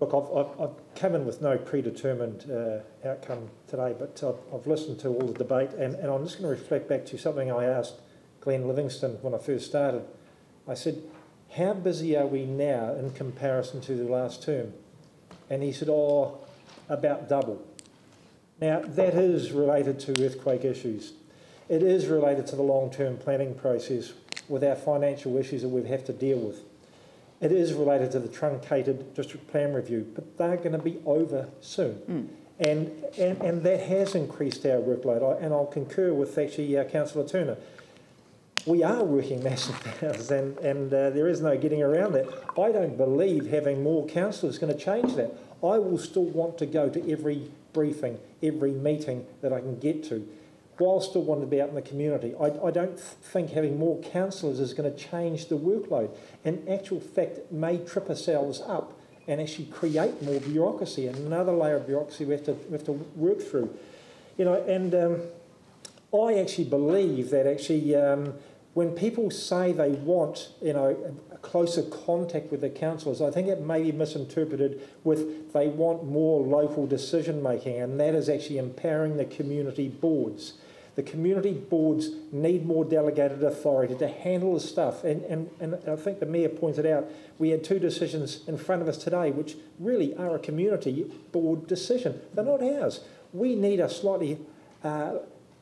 Look, I've come in with no predetermined outcome today, but I've listened to all the debate, and I'm just going to reflect back to something I asked Glenn Livingston when I first started. I said, how busy are we now in comparison to the last term? And he said, oh, about double. Now, that is related to earthquake issues. It is related to the long-term planning process with our financial issues that we have to deal with. It is related to the truncated district plan review, but they're going to be over soon. And that has increased our workload, and I'll concur with actually Councillor Turner. We are working massive hours, and there is no getting around that. I don't believe having more councillors is going to change that. I will still want to go to every briefing, every meeting that I can get to, while still want to be out in the community. I don't think having more councillors is going to change the workload. In actual fact, it may trip ourselves up and actually create more bureaucracy, another layer of bureaucracy we have to work through. You know, and I actually believe that actually when people say they want, you know, a closer contact with the councillors, I think it may be misinterpreted with they want more local decision making, and that is actually empowering the community boards. The community boards need more delegated authority to handle the stuff. And I think the Mayor pointed out, we had two decisions in front of us today which really are a community board decision. They're not ours. We need a slightly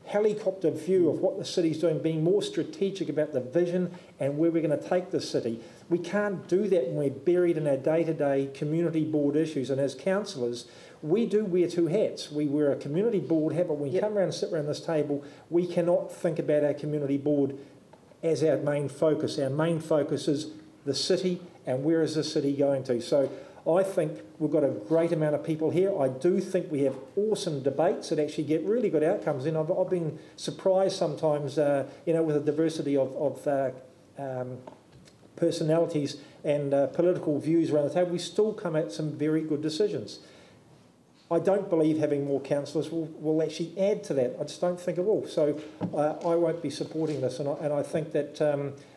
helicopter view of what the city's doing, being more strategic about the vision and where we're going to take the city. We can't do that when we're buried in our day-to-day community board issues. And as councillors, we do wear two hats. We wear a community board hat, but when we come around and sit around this table, we cannot think about our community board as our main focus. Our main focus is the city and where is the city going to. So I think we've got a great amount of people here. I do think we have awesome debates that actually get really good outcomes. And I've been surprised sometimes, you know, with the diversity of personalities and political views around the table. We still come at some very good decisions. I don't believe having more councillors will actually add to that. I just don't think it will. So I won't be supporting this. And I think that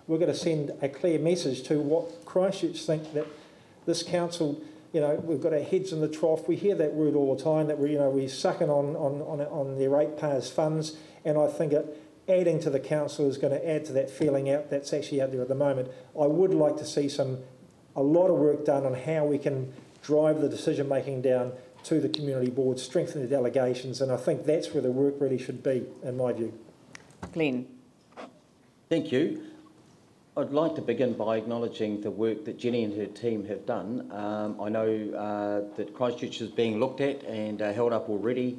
we're going to send a clear message to what Christchurch think, that this council, you know, we've got our heads in the trough. We hear that word all the time, that we're sucking on their ratepayers' funds. And I think adding to the council is going to add to that feeling out that's actually out there at the moment. I would like to see a lot of work done on how we can drive the decision making down to the community board, strengthen the delegations, and I think that's where the work really should be, in my view. Glenn. Thank you. I'd like to begin by acknowledging the work that Jenny and her team have done. I know that Christchurch is being looked at and held up already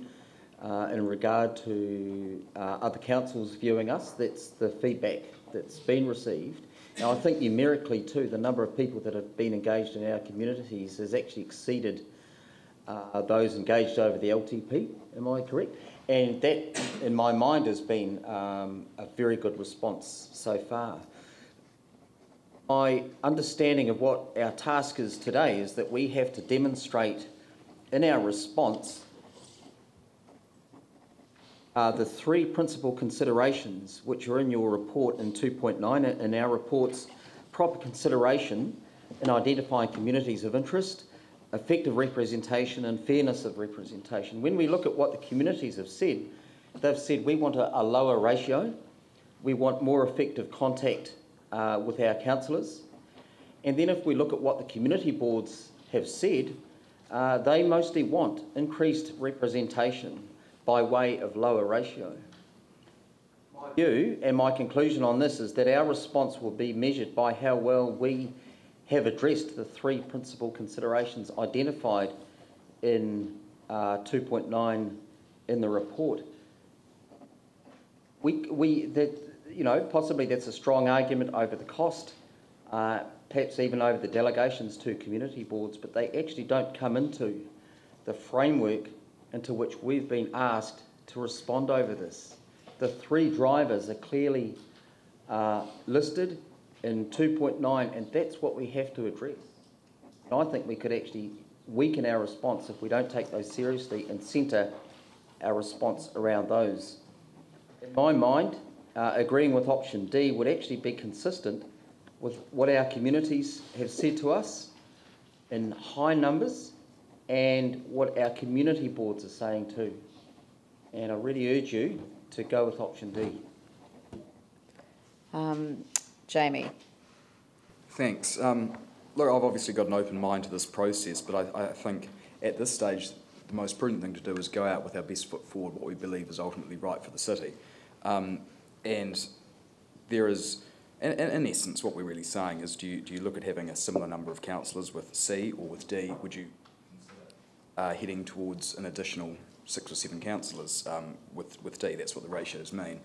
in regard to other councils viewing us. That's the feedback that's been received. Now, I think numerically too, the number of people that have been engaged in our communities has actually exceeded those engaged over the LTP, am I correct? And that, in my mind, has been a very good response so far. My understanding of what our task is today is that we have to demonstrate in our response the three principal considerations which are in your report in 2.9, in our report's proper consideration in identifying communities of interest, effective representation and fairness of representation. When we look at what the communities have said, they've said we want a lower ratio, we want more effective contact with our councillors, and then if we look at what the community boards have said, they mostly want increased representation by way of lower ratio. My view and my conclusion on this is that our response will be measured by how well we have addressed the three principal considerations identified in 2.9 in the report. Possibly that's a strong argument over the cost, perhaps even over the delegations to community boards, but they actually don't come into the framework into which we've been asked to respond over this. The three drivers are clearly listed in 2.9, and that's what we have to address. And I think we could actually weaken our response if we don't take those seriously and centre our response around those. In my mind, agreeing with option D would actually be consistent with what our communities have said to us in high numbers and what our community boards are saying too. And I really urge you to go with option D. Jamie. Thanks. Look, I've obviously got an open mind to this process, but I think at this stage the most prudent thing to do is go out with our best foot forward, what we believe is ultimately right for the city. And there is, in essence, what we're really saying is, do you look at having a similar number of councillors with C or with D? Would you heading towards an additional 6 or 7 councillors with D? That's what the ratios mean.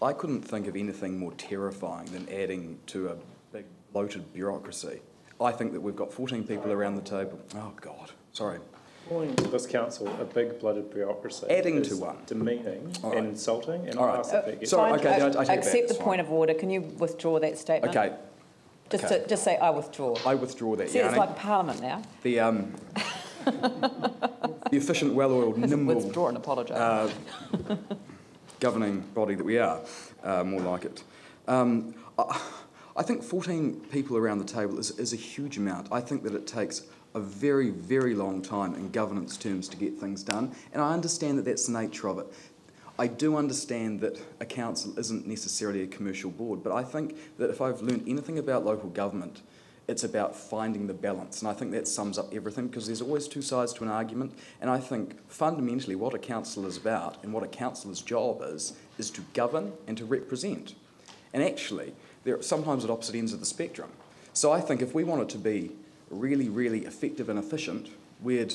I couldn't think of anything more terrifying than adding to a big bloated bureaucracy. I think that we've got 14 people around the table. Oh God, sorry. Calling this council a big blooded bureaucracy. Adding is to one. Demeaning Right. and insulting. And All I right. ask that they get Sorry, okay, I take it back, Accept the it's point fine. of order. Can you withdraw that statement? Okay, Just say, I withdraw. I withdraw that, See, it's Yanni. like Parliament now. The efficient, well-oiled, nimble Withdraw and apologise. governing body that we are, more like it. I think 14 people around the table is a huge amount. I think that it takes a very, very long time in governance terms to get things done, and I understand that that's the nature of it. I do understand that a council isn't necessarily a commercial board, but I think that if I've learned anything about local government, it's about finding the balance, and I think that sums up everything, because there's always two sides to an argument, and I think fundamentally what a council is about and what a councillor's job is to govern and to represent. And actually, they're sometimes at opposite ends of the spectrum. So I think if we wanted to be really, really effective and efficient, we'd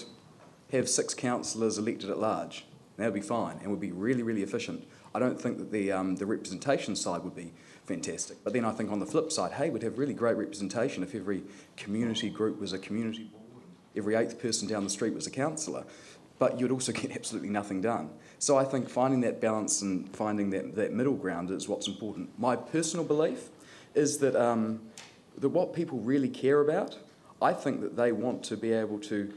have 6 councillors elected at large. That would be fine, and would be really, really efficient. I don't think that the representation side would be fantastic. But then I think on the flip side, hey, we'd have really great representation if every community group was a community board, every 8th person down the street was a councillor. But you'd also get absolutely nothing done. So I think finding that balance and finding that middle ground is what's important. My personal belief is that, that what people really care about, I think that they want to be able to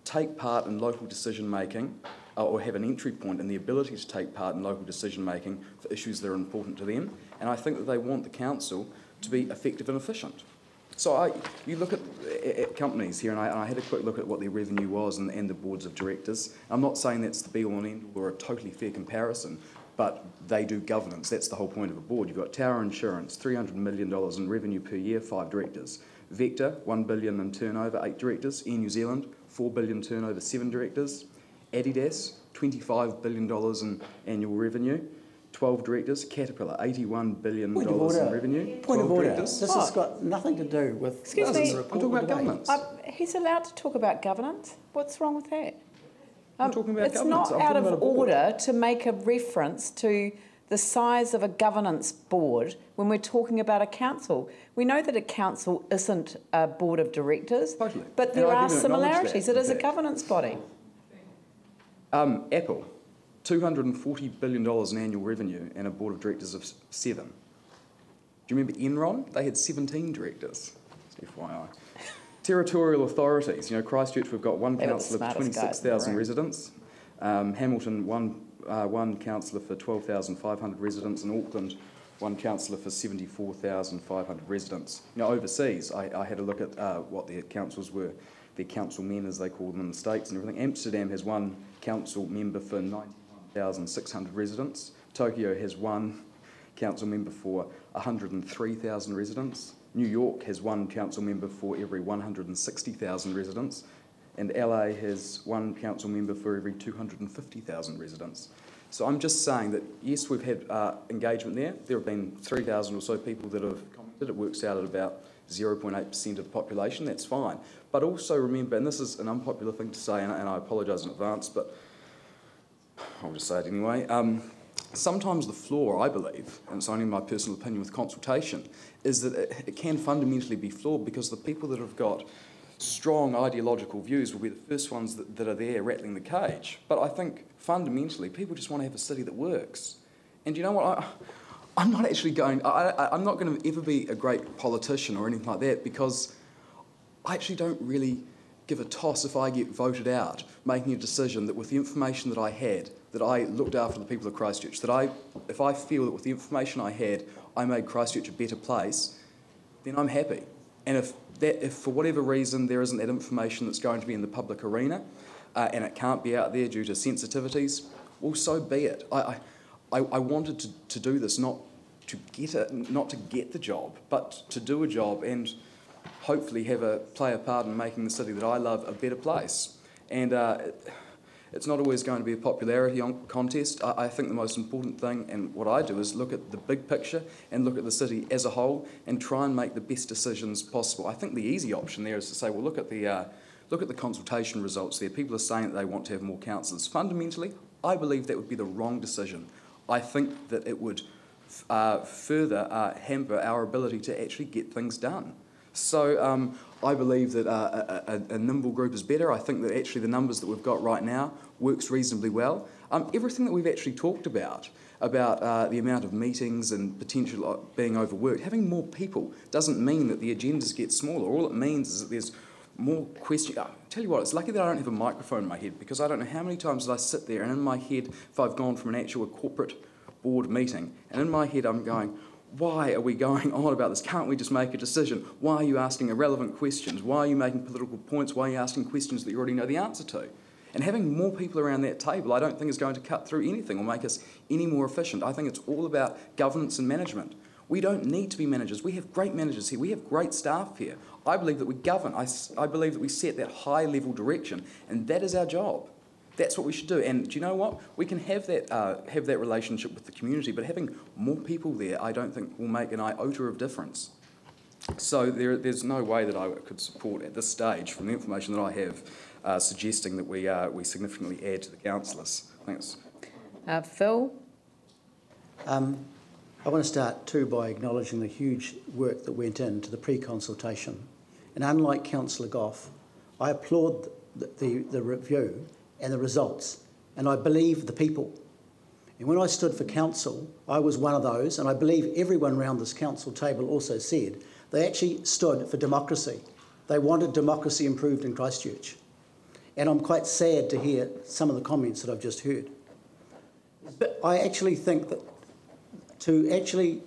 take part in local decision making, or have an entry point in the ability to take part in local decision making for issues that are important to them, and I think that they want the council to be effective and efficient. So you look at companies here, and I had a quick look at what their revenue was and the boards of directors. I'm not saying that's the be-all and end-all or a totally fair comparison, but they do governance. That's the whole point of a board. You've got Tower Insurance, $300 million in revenue per year, 5 directors. Vector, $1 billion in turnover, 8 directors. Air New Zealand, $4 billion turnover, 7 directors. Adidas, $25 billion in annual revenue, 12 directors. Caterpillar, $81 billion in revenue, 12 directors. This has got nothing to do with... Excuse me. I'm talking about governance. He's allowed to talk about governance. What's wrong with that? I'm talking about it's governance. not out of order to make a reference to the size of a governance board when we're talking about a council. We know that a council isn't a board of directors, Totally. but there And I are do acknowledge similarities. that, It is a in fact. governance body. Apple, $240 billion in annual revenue and a board of directors of 7. Do you remember Enron? They had 17 directors, FYI. Territorial authorities, Christchurch, we've got one They were the councillor for smartest guys in the 26,000 room. residents. Hamilton, one councillor for 12,500 residents, and Auckland, one councillor for 74,500 residents. Overseas, I had a look at what their councils were, their councilmen as they call them in the States and everything. Amsterdam has one council member for 91,600 residents. Tokyo has one council member for 103,000 residents. New York has one council member for every 160,000 residents. And LA has one council member for every 250,000 residents. So I'm just saying that, yes, we've had engagement there. There have been 3,000 or so people that have commented. It works out at about 0.8% of the population. That's fine. But also remember, and this is an unpopular thing to say, and I apologise in advance, but I'll just say it anyway. Sometimes the flaw, I believe, and it's only my personal opinion with consultation, is that it can fundamentally be flawed because the people that have got strong ideological views will be the first ones that are there rattling the cage. But I think fundamentally people just want to have a city that works. And you know what? I'm not actually going... I'm not going to ever be a great politician or anything like that because I actually don't really give a toss if I get voted out making a decision that with the information that I had, that I looked after the people of Christchurch, if I feel that with the information I had I made Christchurch a better place, then I'm happy. And if for whatever reason there isn't that information that's going to be in the public arena, and it can't be out there due to sensitivities, well, so be it. I wanted to do this not to get the job, but to do a job and hopefully play a part in making the city that I love a better place. And it's not always going to be a popularity contest. I think the most important thing, and what I do, is look at the big picture and look at the city as a whole and try and make the best decisions possible. I think the easy option there is to say, well, look at the consultation results there. People are saying that they want to have more councillors. Fundamentally, I believe that would be the wrong decision. I think that it would further hamper our ability to actually get things done. So I believe that a nimble group is better. I think that actually the numbers that we've got right now works reasonably well. Everything that we've actually talked about the amount of meetings and potential being overworked, having more people doesn't mean that the agendas get smaller. All it means is that there's more questions. I'll tell you what, it's lucky that I don't have a microphone in my head, because I don't know how many times I sit there and in my head, if I've gone from an actual corporate board meeting, and in my head I'm going, why are we going on about this? Can't we just make a decision? Why are you asking irrelevant questions? Why are you making political points? Why are you asking questions that you already know the answer to? And having more people around that table I don't think is going to cut through anything or make us any more efficient. I think it's all about governance and management. We don't need to be managers. We have great managers here. We have great staff here. I believe that we govern. I believe that we set that high-level direction, and that is our job. That's what we should do. And do you know what? We can have that relationship with the community, but having more people there, I don't think will make an iota of difference. So there's no way that I could support at this stage, from the information that I have, suggesting that we significantly add to the councillors. Thanks. Phil? I want to start too by acknowledging the huge work that went into the pre-consultation. And unlike Councillor Goff, I applaud the review and the results, and I believe the people. And when I stood for council, I was one of those, and I believe everyone around this council table also said they actually stood for democracy. They wanted democracy improved in Christchurch. And I'm quite sad to hear some of the comments that I've just heard. But I actually think that to actually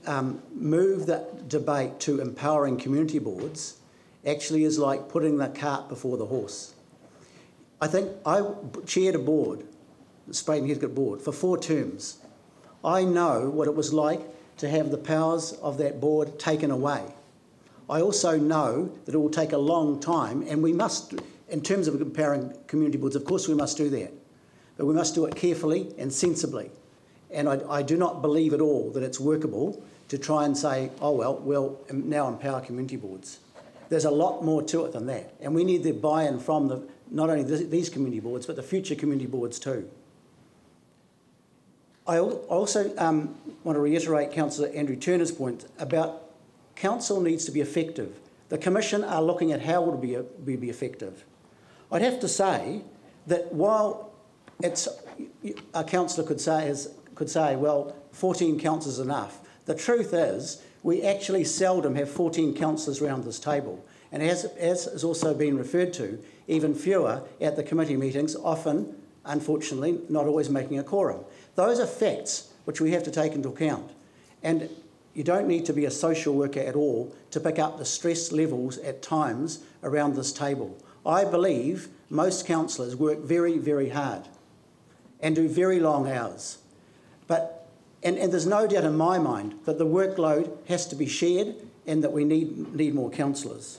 move that debate to empowering community boards actually is like putting the cart before the horse. I think I chaired a board, the Sprayton Heathcote board, for 4 terms. I know what it was like to have the powers of that board taken away. I also know that it will take a long time, and we must, in terms of empowering community boards, of course we must do that, but we must do it carefully and sensibly. And I do not believe at all that it's workable to try and say, oh, well, we'll now empower community boards. There's a lot more to it than that. And we need the buy-in from not only these community boards, but the future community boards too. I also want to reiterate Councillor Andrew Turner's point about council needs to be effective. The Commission are looking at how it will be effective. I'd have to say that while a councillor could say, well, 14 councillors is enough. The truth is, we actually seldom have 14 councillors around this table. And as has also been referred to, even fewer at the committee meetings, often, unfortunately, not always making a quorum. Those are facts which we have to take into account. And you don't need to be a social worker at all to pick up the stress levels at times around this table. I believe most councillors work very, very hard and do very long hours. And there's no doubt in my mind that the workload has to be shared and that we need more councillors.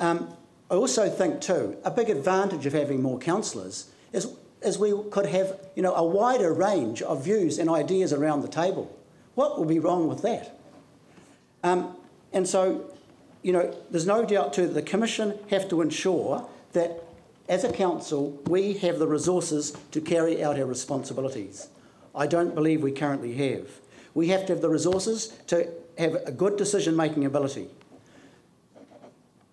I also think too, a big advantage of having more councillors is we could have a wider range of views and ideas around the table. What would be wrong with that? And so, there's no doubt too that the Commission have to ensure that as a council, we have the resources to carry out our responsibilities. I don't believe we currently have. We have to have the resources to have a good decision-making ability.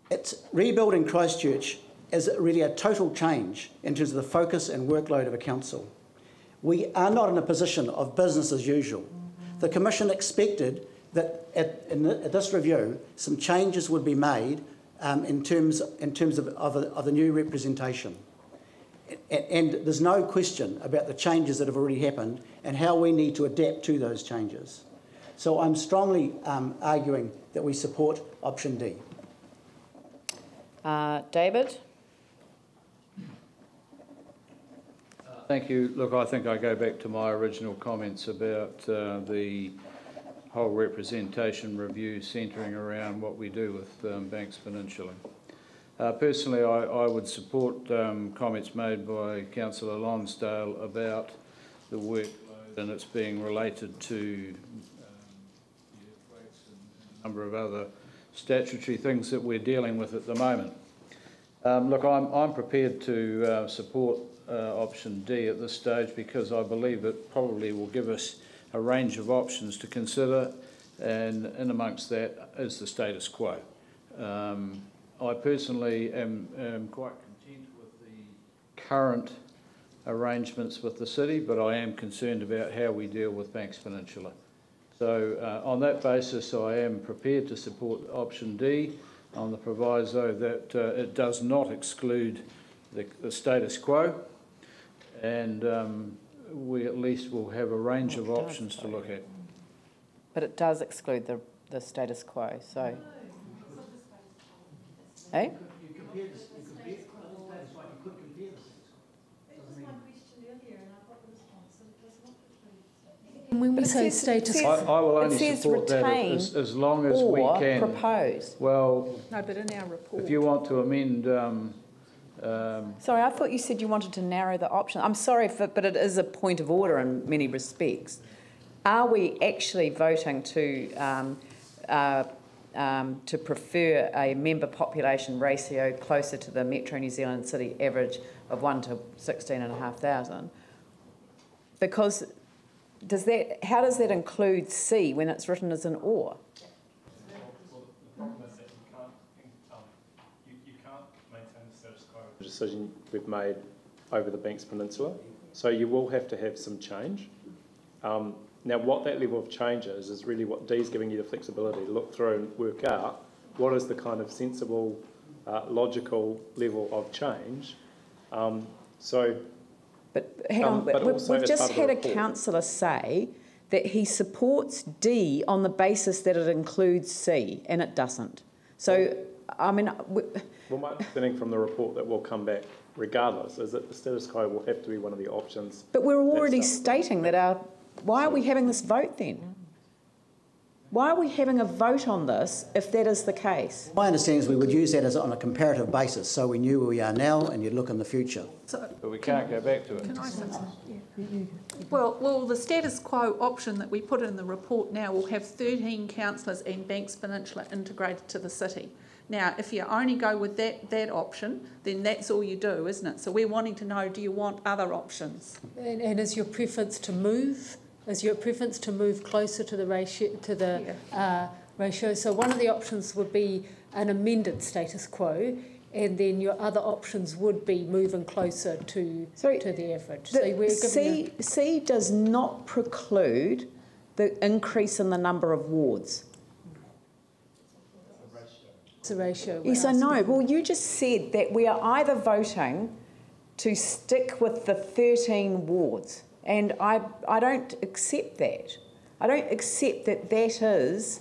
It's rebuilding Christchurch is really a total change in terms of the focus and workload of a council. We are not in a position of business as usual. The Commission expected that at this review, some changes would be made in terms of the new representation. And there's no question about the changes that have already happened and how we need to adapt to those changes. So I'm strongly arguing that we support option D. David? Thank you. Look, I think I go back to my original comments about the whole representation review centring around what we do with Banks Peninsula. Personally, I would support comments made by Councillor Lonsdale about the workload and it's being related to the earthquakes and a number of other statutory things that we're dealing with at the moment. Look, I'm prepared to support option D at this stage because I believe it probably will give us a range of options to consider, and in amongst that is the status quo. I personally am quite content with the current arrangements with the city, but I am concerned about how we deal with Banks Peninsula. So on that basis, I am prepared to support option D on the proviso that it does not exclude the status quo, and we at least will have a range of options to look at. But it does exclude the status quo, so... Eh? When we say status quo, I will only support that as long as we can. Propose. Well, no, but in our report. if you want to amend... sorry, I thought you said you wanted to narrow the option. I'm sorry, but it is a point of order in many respects. Are we actually voting to prefer a member population ratio closer to the Metro New Zealand city average of 1 to 16,500? Because how does that include C when it's written as an or? The decision we've made over the Banks Peninsula, so you will have to have some change. Now, what that level of change is really what D's giving you the flexibility to look through and work out what is the kind of sensible, logical level of change. But hang on, we've just had a councillor say that he supports D on the basis that it includes C, and it doesn't. So, I mean... Well, my understanding from the report that will come back regardless is that the status quo will have to be one of the options. But we're already stating that our... Why are we having this vote then? Why are we having a vote on this if that is the case? My understanding is we would use that as on a comparative basis, so we knew where we are now and you'd look in the future. But we can't go back to it. Can I say something? Yeah. Well, the status quo option that we put in the report now will have 13 councillors and Banks Peninsula integrated to the city. Now, if you only go with that option, then that's all you do, isn't it? So we're wanting to know, do you want other options? And is your preference to move? Is your preference to move closer to the ratio? Ratio? So one of the options would be an amended status quo, and then your other options would be moving closer to the average. So we're C does not preclude the increase in the number of wards. It's a ratio. Yes, I know. Well, you just said that we are either voting to stick with the 13 wards, and I don't accept that. I don't accept that that is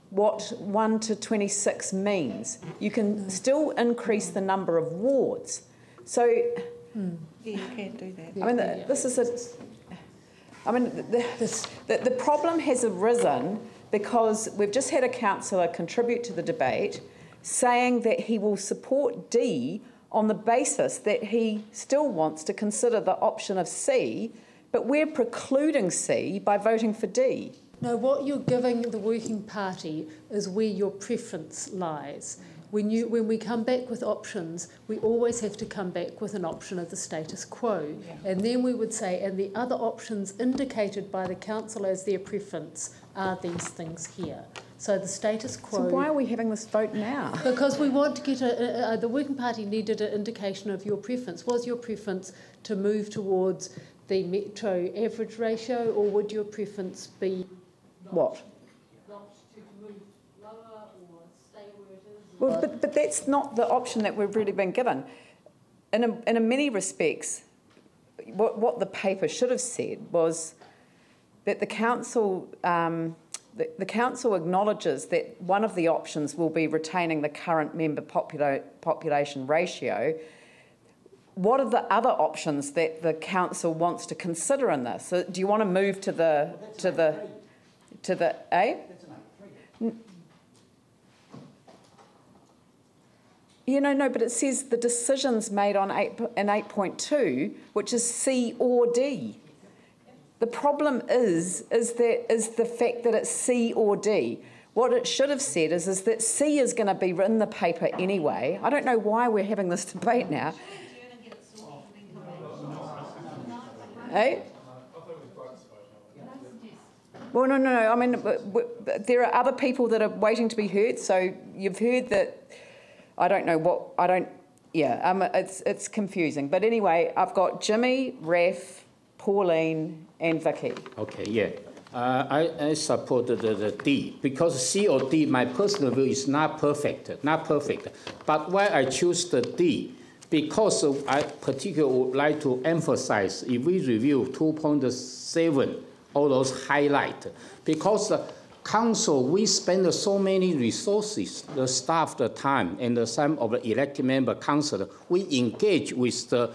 what 1 to 26 means. You can still increase the number of wards. So, yeah, you can do that. I mean, this is a... I mean, the problem has arisen because we've just had a councillor contribute to the debate saying that he will support D on the basis that he still wants to consider the option of C, but we're precluding C by voting for D. No, what you're giving the working party is where your preference lies. When we come back with options, we always have to come back with an option of the status quo. Yeah. And then we would say, and the other options indicated by the council as their preference are these things here. So the status quo... So why are we having this vote now? Because we want to get the working party needed an indication of your preference. Was your preference to move towards the metro average ratio, or would your preference be... What? Not to move lower or stay where it is? Well, but that's not the option that we've really been given. In many respects, what the paper should have said was that the council the council acknowledges that one of the options will be retaining the current member population ratio. What are the other options that the council wants to consider in this? So do you want to move to the A? No, but it says the decisions made on in 8.2, which is C or D. The problem is the fact that it's C or D. What it should have said is that C is going to be in the paper anyway. I don't know why we're having this debate now. Eh? Well, no. I mean, there are other people that are waiting to be heard. So you've heard that. I don't know what. I don't. Yeah. It's confusing. But anyway, I've got Jimmy, Raf, Pauline, and Vicky. Okay. Yeah. I support the D because C or D. My personal view is not perfect. But why I choose the D? Because I particularly would like to emphasize, if we review 2.7, all those highlights, because the council, we spend so many resources, the staff, the time, and some of the elected member council, we engage with the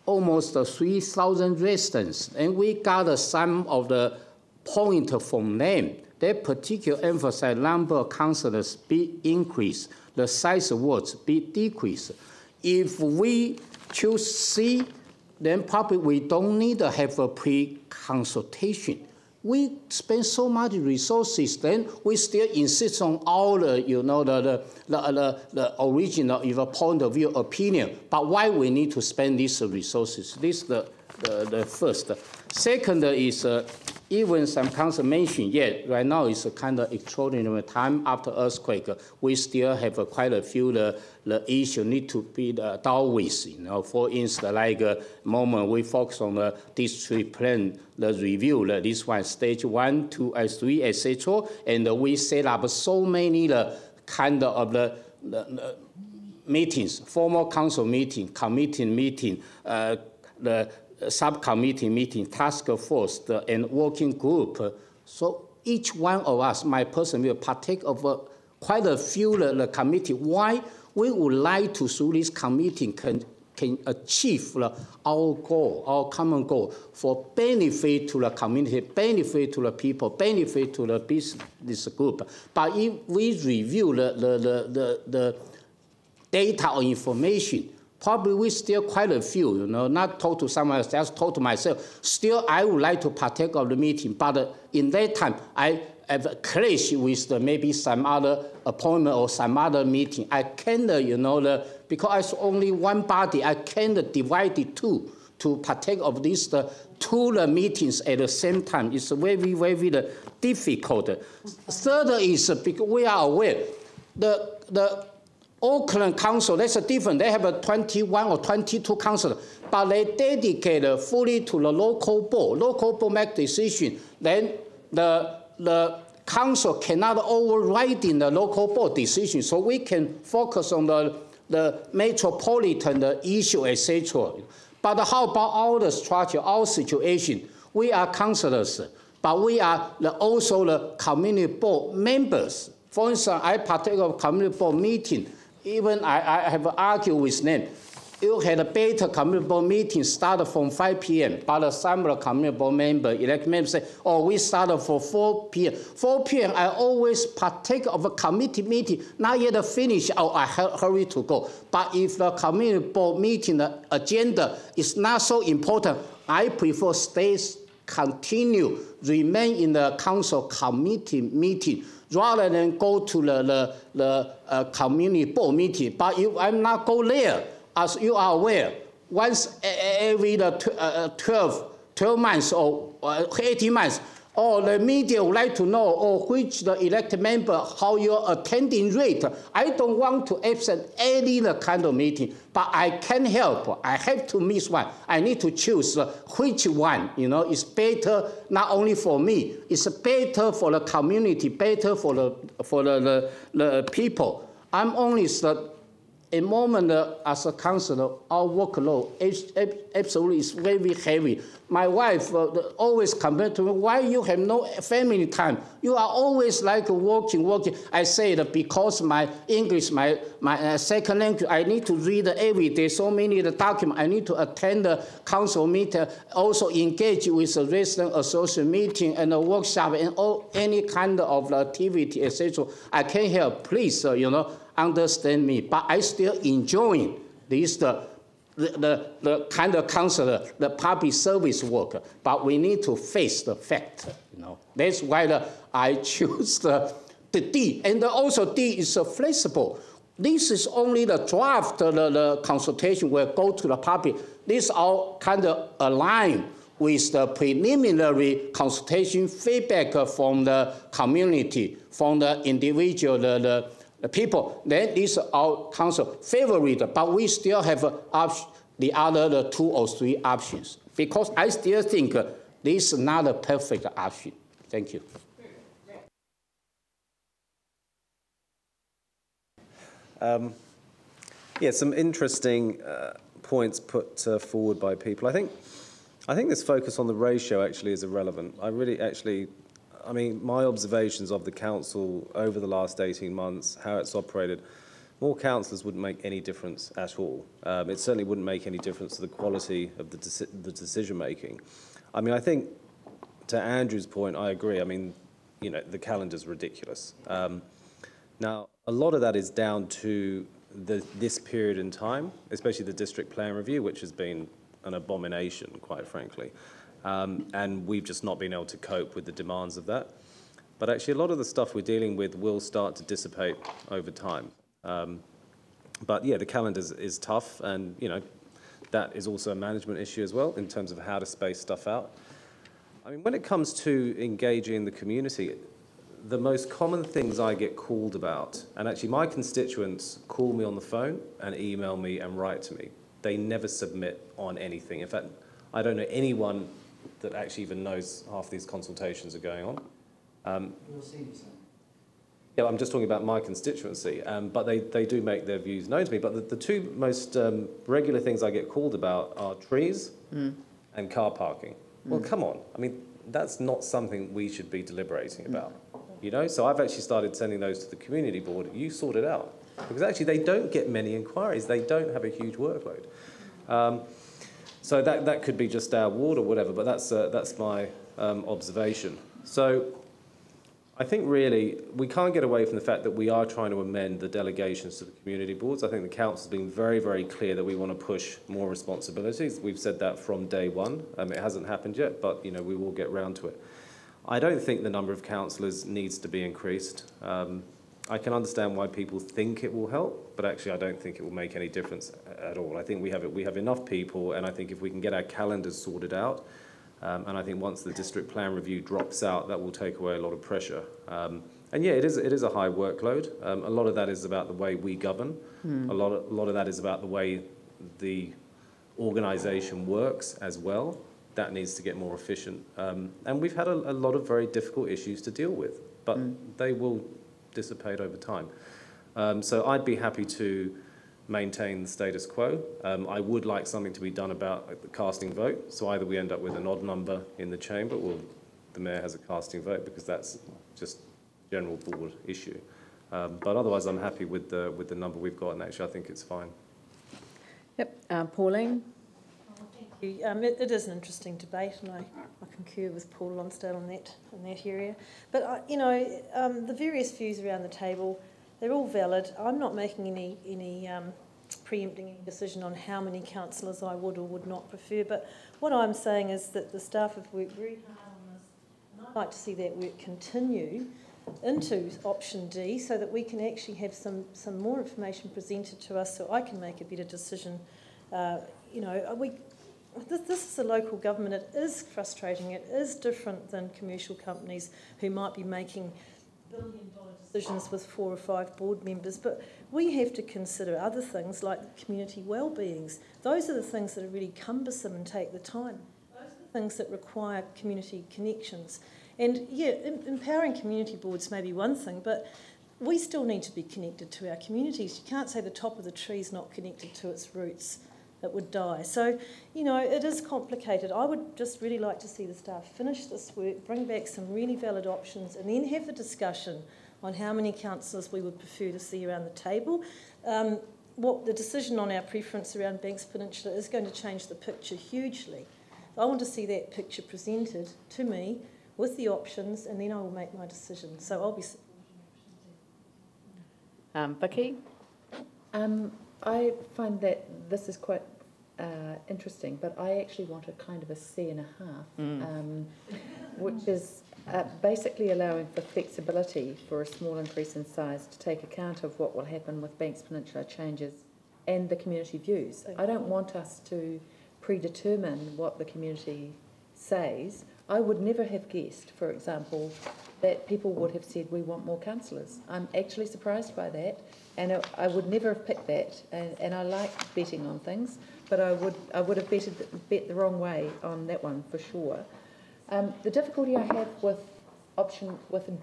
almost 3,000 residents, and we gather some of the points from them. They particularly emphasize number of councillors be increased, the size of wards be decreased. If we choose C, then probably we don't need to have a pre-consultation. We spend so much resources, then we still insist on all the, the original point of view opinion. But why we need to spend these resources? This is the first. Second is even some council mentioned, right now it's a kind of extraordinary time after earthquake. We still have quite a few the issue need to be dealt with. For instance, like moment we focus on the district plan, the review, this one, stage 1, 2, and 3, etc. And we set up so many kind of the meetings, formal council meeting, committee meeting, the subcommittee meeting, task force, and working group. So each one of us, my person, will partake of quite a few the committee. Why we would like to, through this committee, can achieve our goal, our common goal, for benefit to the community, benefit to the people, benefit to the business group. But if we review the data or information, probably we still quite a few, not talk to someone else, just talk to myself. Still, I would like to partake of the meeting, but in that time, I have a clash with maybe some other appointment or some other meeting. I can't, because it's only one body, I can't divide it to partake of these two meetings at the same time. It's very, very difficult. Third is because we are aware the Auckland Council, that's different. They have 21 or 22 councillors, but they dedicate fully to the local board. Local board make decision. Then the council cannot override in the local board decision, so we can focus on the metropolitan issue, etc. But how about our structure, our situation? We are councillors, but we are also the community board members. For instance, I partake of community board meeting. Even I have argued with them. You had a better community board meeting started from 5 p.m. But some of the community board members, elected members say, oh, we started for 4 p.m. 4 p.m. I always partake of a committee meeting, not yet finished, oh, I hurry to go. But if the community board meeting, the agenda is not so important, I prefer continue, remain in the council committee meeting, rather than go to the community board meeting. But if I'm not go there, as you are aware, once every 12 months or 18 months, the media would like to know, which the elected member, how your attending rate. I don't want to absent any kind of meeting, but I can't help. I have to miss one. I need to choose which one, is better not only for me, it's better for the community, better for the people. I'm only a moment as a councillor, our workload absolutely is very heavy. My wife always complains to me, why you have no family time? You are always like working. I say that because my English, my second language, I need to read every day, so many documents. I need to attend the council meeting, also engage with the resident association meeting and a workshop and any kind of activity, etc. I can't help. Please, understand me, but I still enjoying this the kind of councillor, the public service work. But we need to face the fact. That's why I choose the D, and also D is flexible. This is only the draft. The consultation will go to the public. This all kind of align with the preliminary consultation feedback from the community, from the individual, the people. Then this our council favorite, but we still have the other 2 or 3 options, because I still think this is not a perfect option. Thank you. Yeah, some interesting points put forward by people. I think this focus on the ratio actually is irrelevant. I mean, my observations of the council over the last 18 months, how it's operated, more councillors wouldn't make any difference at all. It certainly wouldn't make any difference to the quality of the decision making. I mean, I think to Andrew's point, I agree. I mean, the calendar's ridiculous. Now, a lot of that is down to this period in time, especially the district plan review, which has been an abomination, quite frankly. And we've just not been able to cope with the demands of that. But actually, a lot of the stuff we're dealing with will start to dissipate over time. But yeah, the calendar is tough, and that is also a management issue as well in terms of how to space stuff out. I mean, when it comes to engaging the community, the most common things I get called about, and actually my constituents call me on the phone and email me and write to me. They never submit on anything. In fact, I don't know anyone that actually even knows half these consultations are going on. Yeah, I'm just talking about my constituency, but they do make their views known to me. But the 2 most regular things I get called about are trees and car parking. Well, come on. I mean, that's not something we should be deliberating about, So I've actually started sending those to the community board. You sort it out. Because actually they don't get many inquiries. They don't have a huge workload. So that could be just our ward or whatever, but that's my observation. So I think really we can't get away from the fact that we are trying to amend the delegations to the community boards. I think the council's been very, very clear that we want to push more responsibilities. We've said that from day one. It hasn't happened yet, but we will get round to it. I don't think the number of councillors needs to be increased. I can understand why people think it will help, but actually I don't think it will make any difference at all. I think we have enough people, and I think if we can get our calendars sorted out, and I think once the district plan review drops out, that will take away a lot of pressure. And yeah, it is a high workload. A lot of that is about the way we govern. A lot of that is about the way the organisation works as well. That needs to get more efficient. And we've had a lot of very difficult issues to deal with, but they will dissipate over time. So I'd be happy to maintain the status quo. I would like something to be done about the casting vote. So either we end up with an odd number in the chamber, or the mayor has a casting vote, because that's just a general board issue. But otherwise, I'm happy with the number we've got, and actually I think it's fine. Yep. Pauline? Thank you. It is an interesting debate, and I concur with Paul Lonsdale in that area. But the various views around the table, they're all valid. I'm not making any preempting any decision on how many councillors I would or would not prefer. But what I'm saying is that the staff have worked very hard on this, and I'd like to see that work continue into option D, so that we can actually have some more information presented to us, so I can make a better decision. This is a local government. It is frustrating. It is different than commercial companies who might be making billion-dollar decisions with 4 or 5 board members. But we have to consider other things like community well-beings. Those are the things that are really cumbersome and take the time. Those are the things that require community connections. And yeah, empowering community boards may be one thing, but we still need to be connected to our communities. You can't say the top of the tree is not connected to its roots. It would die. So, you know, it is complicated. I would just really like to see the staff finish this work, bring back some really valid options, and then have the discussion on how many councillors we would prefer to see around the table. What the decision on our preference around Banks Peninsula is going to change the picture hugely. I want to see that picture presented to me with the options, and then I will make my decision. So I'll be... Vicky? I find that this is quite interesting, but I actually want a kind of a C&1/2, which is basically allowing for flexibility for a small increase in size to take account of what will happen with Banks Peninsula changes and the community views. I don't want us to predetermine what the community says. I would never have guessed, for example, that people would have said we want more councillors. I'm actually surprised by that, and I would never have picked that. And I like betting on things, but I would have bet the wrong way on that one for sure. The difficulty I have with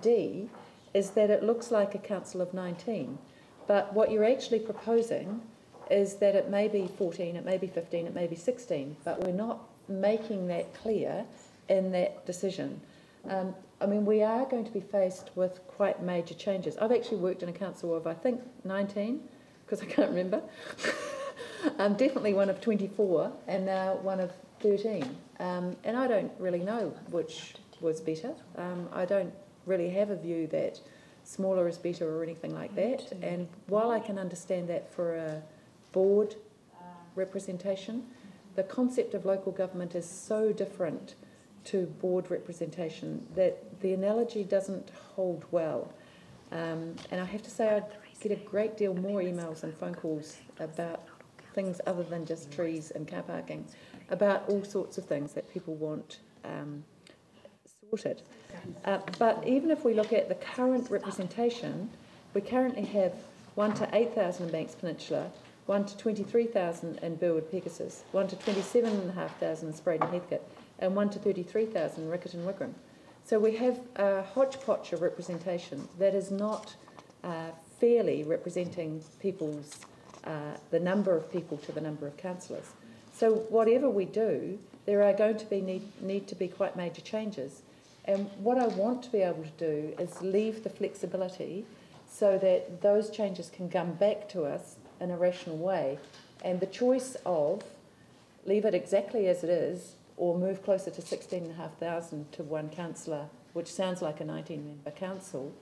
D is that it looks like a council of 19, but what you're actually proposing is that it may be 14, it may be 15, it may be 16, but we're not making that clear in that decision. I mean, we are going to be faced with quite major changes. I've actually worked in a council of, I think, 19, because I can't remember. I'm definitely one of 24, and now one of 13. And I don't really know which was better. I don't really have a view that smaller is better or anything like that. And while I can understand that for a board representation, the concept of local government is so different to board representation that the analogy doesn't hold well. And I have to say I get a great deal more emails and phone calls about things other than just trees and car parking, about all sorts of things that people want sorted. But even if we look at the current representation, we currently have 1 to 8,000 in Banks Peninsula, 1 to 23,000 in Burwood Pegasus, 1 to 27,500 in Spraden Heathcote, and 1 to 33,000 in Riccarton Wigram. So we have a hodgepodge of representation that is not fairly representing people's, the number of people to the number of councillors. So whatever we do, there are going to be need to be quite major changes. And what I want to be able to do is leave the flexibility so that those changes can come back to us in a rational way. And the choice of leave it exactly as it is or move closer to 16,500 to one councillor, which sounds like a 19-member council,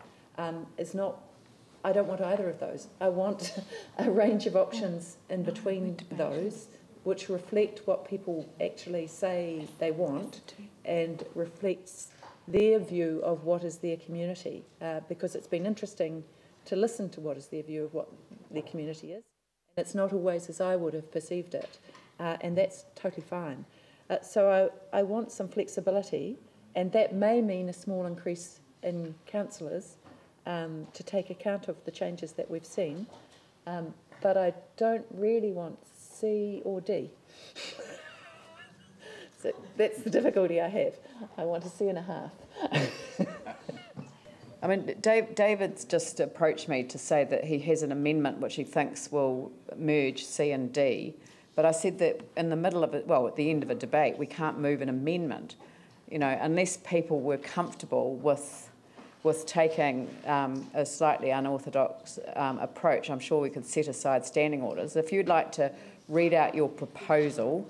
is not, I don't want either of those. I want a range of options in between those which reflect what people actually say they want and reflects their view of what is their community, because it's been interesting to listen to what is their view of what their community is. And it's not always as I would have perceived it, and that's totally fine. So I want some flexibility, and that may mean a small increase in councillors to take account of the changes that we've seen, but I don't really want C or D. So that's the difficulty I have. I want a C&1/2. I mean, David's just approached me to say that he has an amendment which he thinks will merge C and D. But I said that in the middle of it, well, at the end of a debate, we can't move an amendment, you know, unless people were comfortable with taking a slightly unorthodox approach. I'm sure we could set aside standing orders. If you'd like to read out your proposal,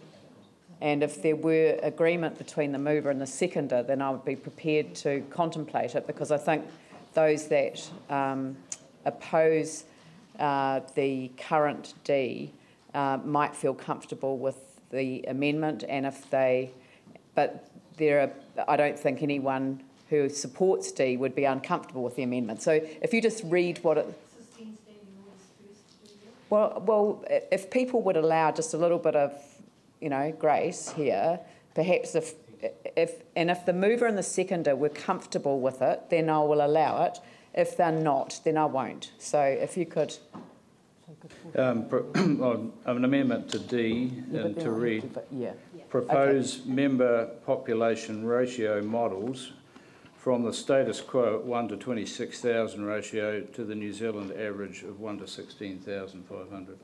and if there were agreement between the mover and the seconder, then I would be prepared to contemplate it, because I think those that oppose the current D might feel comfortable with the amendment, and if they, but there are, I don't think anyone who supports D would be uncomfortable with the amendment. So if you just read what it... Well, if people would allow just a little bit of, you know, grace here, perhaps if the mover and the seconder were comfortable with it, then I will allow it. If they're not, then I won't. So if you could... an amendment to D and to read, propose member population ratio models from the status quo at 1 to 26,000 ratio to the New Zealand average of 1 to 16,500.